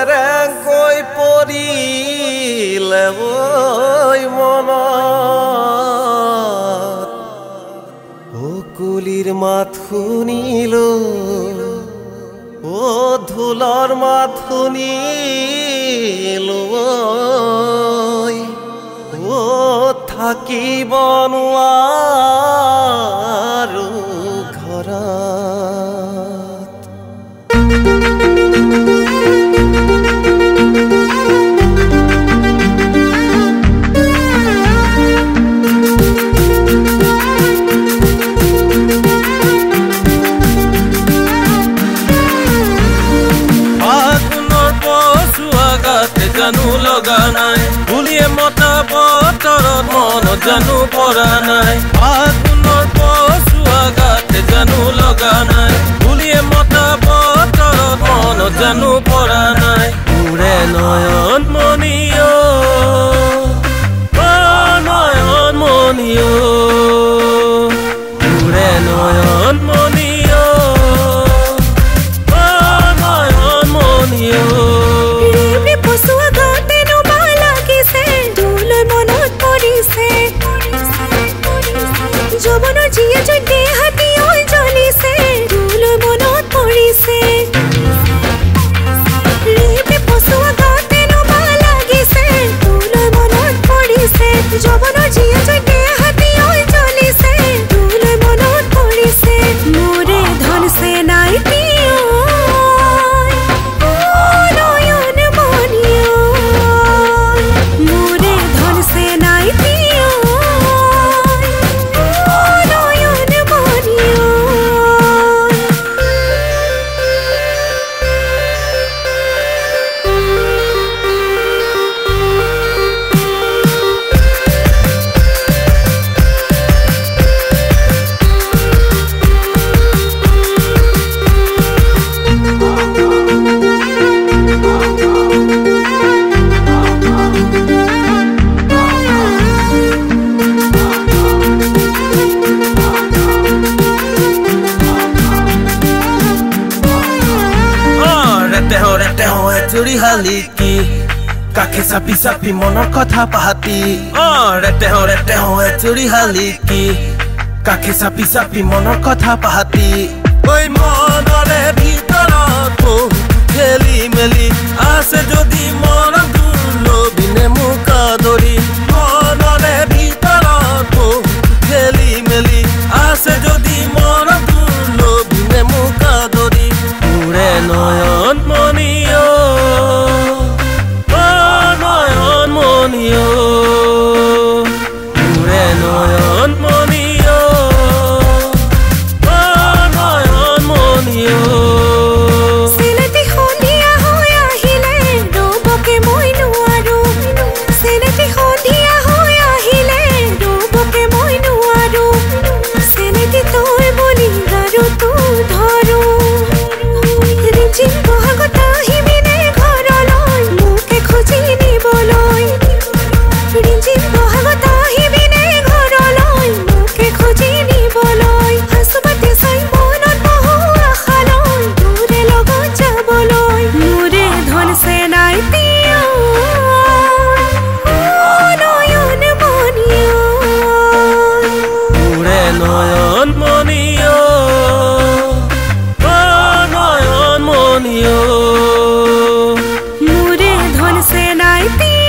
চেৰেংকৈ পৰিলে মনত কুলিৰ মাত শুনিলো ঢোলৰ মাত শুনিলো থাকিব নোৱাৰো ঘৰত জানো লগা নাই বুলিয়ে মতা বতৰত মন জানো পৰা নাই আগুনৰ পচুৱা গাতে জানো লগা নাই বুলিয়ে মতা বতৰত মন জানো পৰা নাই উৰে নয়ন মনিও নয়ন মনিও উৰে নয়ন মনিও নয়ন মনিও যৌৱনৰ জিয়া যদি হাতী হৈ জ্বলিছে তোলৈ মনত পৰিছে ৰেপে পচোৱা গাতে নমা লাগিছে তোলৈ মনত পৰিছে যৌৱনৰ জিয়া যদি হাতী হৈ জ্বলিছে তোলৈ মনত পৰিছে মোৰে ধন সে নাই পিও নয়ন মনিও মোৰে ধন সে নাই পিও চুৰি হালিকি কাষে চাপি চাপি মনৰ কথা পাতি ৰেতে হয় চুৰি হালিকি কাষে চাপি চাপি মনৰ কথা পাতি ঐ মনৰে ভিতৰত খেলি মেলি আছে যদি মন লবিনে মোক ধৰি মনৰে ভিতৰত খেলি মেলি আছে যদি মন লবিনে মোক ধৰি উৰে নয়ন মনিও উৰে নয়ন মনিও নয়ন মনিও চেনেটি সন্ধিয়া হৈ আহিলে ৰ'বকে মই নোৱাৰো চেনেটি সন্ধিয়া হৈ আহিলে ৰ'বকে মই নোৱাৰো চেনেটি তই বুলি গাৰু তো ধৰো ৰিমঝিম বহাগত আহিবিনে ঘৰলৈ মোকে খুজি নিবলৈ ৰিমঝিম বহাগত আহিবিনে ঘৰলৈ মোকে খুজি নিবলৈ আচুবাতে চাই মনত বহু আশালৈ তোৰে লগত যাবলৈ মোৰে ধন সে নাই পিও নয়ন মনিও উৰে নয়ন মনিও নয়ন মনিও মোৰে ধন সে নাই পিও